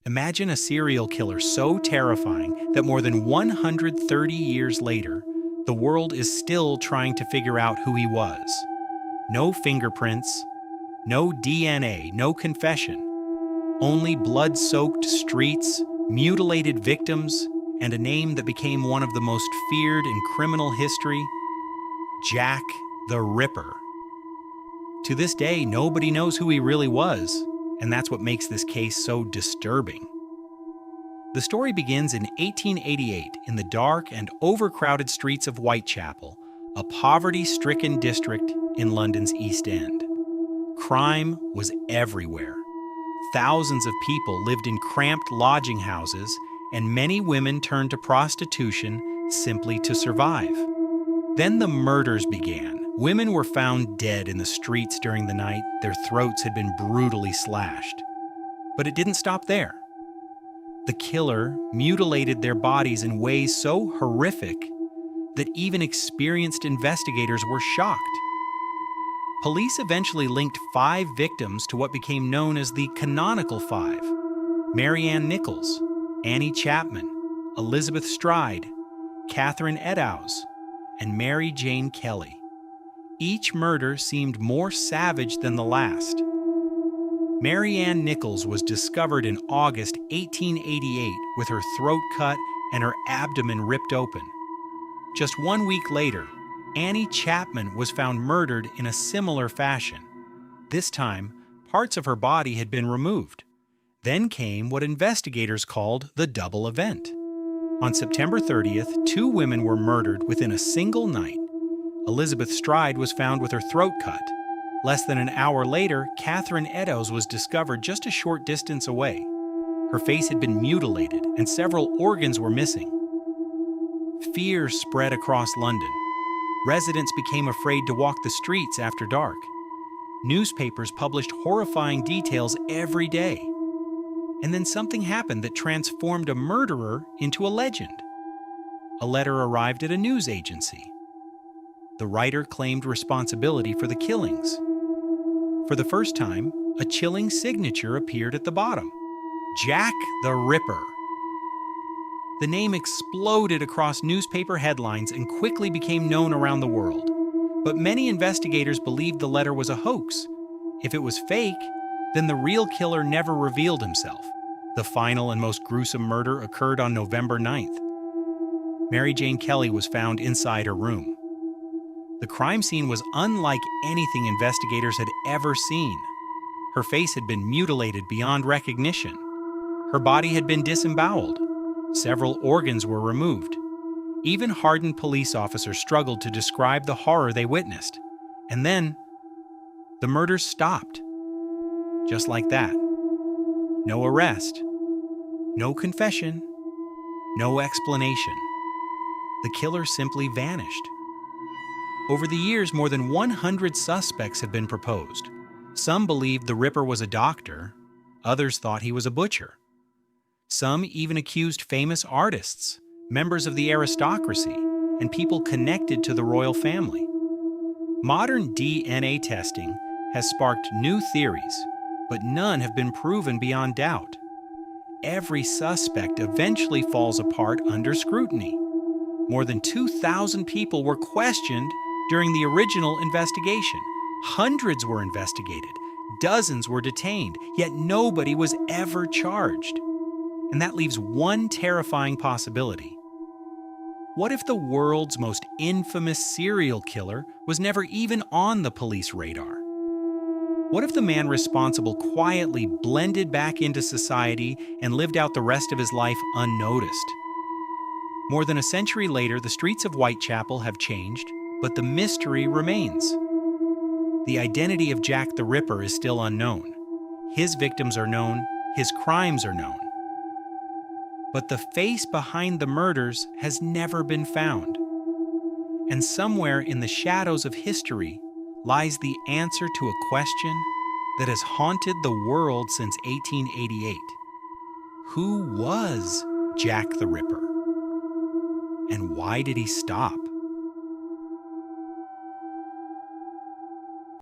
Imagine a serial killer so terrifying that more than 130 years later, the world is still trying to figure out who he was. No fingerprints, no DNA, no confession. Only blood-soaked streets, mutilated victims, and a name that became one of the most feared in criminal history: Jack the Ripper. To this day, nobody knows who he really was, and that's what makes this case so disturbing. The story begins in 1888 in the dark and overcrowded streets of Whitechapel, a poverty-stricken district in London's East End. Crime was everywhere. Thousands of people lived in cramped lodging houses, and many women turned to prostitution simply to survive. Then the murders began. Women were found dead in the streets during the night. Their throats had been brutally slashed. But it didn't stop there. The killer mutilated their bodies in ways so horrific that even experienced investigators were shocked. Police eventually linked 5 victims to what became known as the canonical 5: Mary Ann Nichols, Annie Chapman, Elizabeth Stride, Catherine Eddowes, and Mary Jane Kelly. Each murder seemed more savage than the last. Mary Ann Nichols was discovered in August 1888 with her throat cut and her abdomen ripped open. Just 1 week later, Annie Chapman was found murdered in a similar fashion. This time, parts of her body had been removed. Then came what investigators called the double event. On September 30th, 2 women were murdered within a single night. Elizabeth Stride was found with her throat cut. Less than an hour later, Catherine Eddowes was discovered just a short distance away. Her face had been mutilated and several organs were missing. Fear spread across London. Residents became afraid to walk the streets after dark. Newspapers published horrifying details every day. And then something happened that transformed a murderer into a legend. A letter arrived at a news agency. The writer claimed responsibility for the killings. For the first time, a chilling signature appeared at the bottom: Jack the Ripper. The name exploded across newspaper headlines and quickly became known around the world. But many investigators believed the letter was a hoax. If it was fake, then the real killer never revealed himself. The final and most gruesome murder occurred on November 9th. Mary Jane Kelly was found inside her room. The crime scene was unlike anything investigators had ever seen. Her face had been mutilated beyond recognition. Her body had been disemboweled. Several organs were removed. Even hardened police officers struggled to describe the horror they witnessed. And then, the murders stopped. Just like that. No arrest. No confession. No explanation. The killer simply vanished. Over the years, more than 100 suspects have been proposed. Some believed the Ripper was a doctor. Others thought he was a butcher. Some even accused famous artists, members of the aristocracy, and people connected to the royal family. Modern DNA testing has sparked new theories, but none have been proven beyond doubt. Every suspect eventually falls apart under scrutiny. More than 2,000 people were questioned during the original investigation. Hundreds were investigated. Dozens were detained, yet nobody was ever charged. And that leaves one terrifying possibility. What if the world's most infamous serial killer was never even on the police radar? What if the man responsible quietly blended back into society and lived out the rest of his life unnoticed? More than a century later, the streets of Whitechapel have changed, but the mystery remains. The identity of Jack the Ripper is still unknown. His victims are known, his crimes are known. But the face behind the murders has never been found. And somewhere in the shadows of history lies the answer to a question that has haunted the world since 1888. Who was Jack the Ripper? And why did he stop?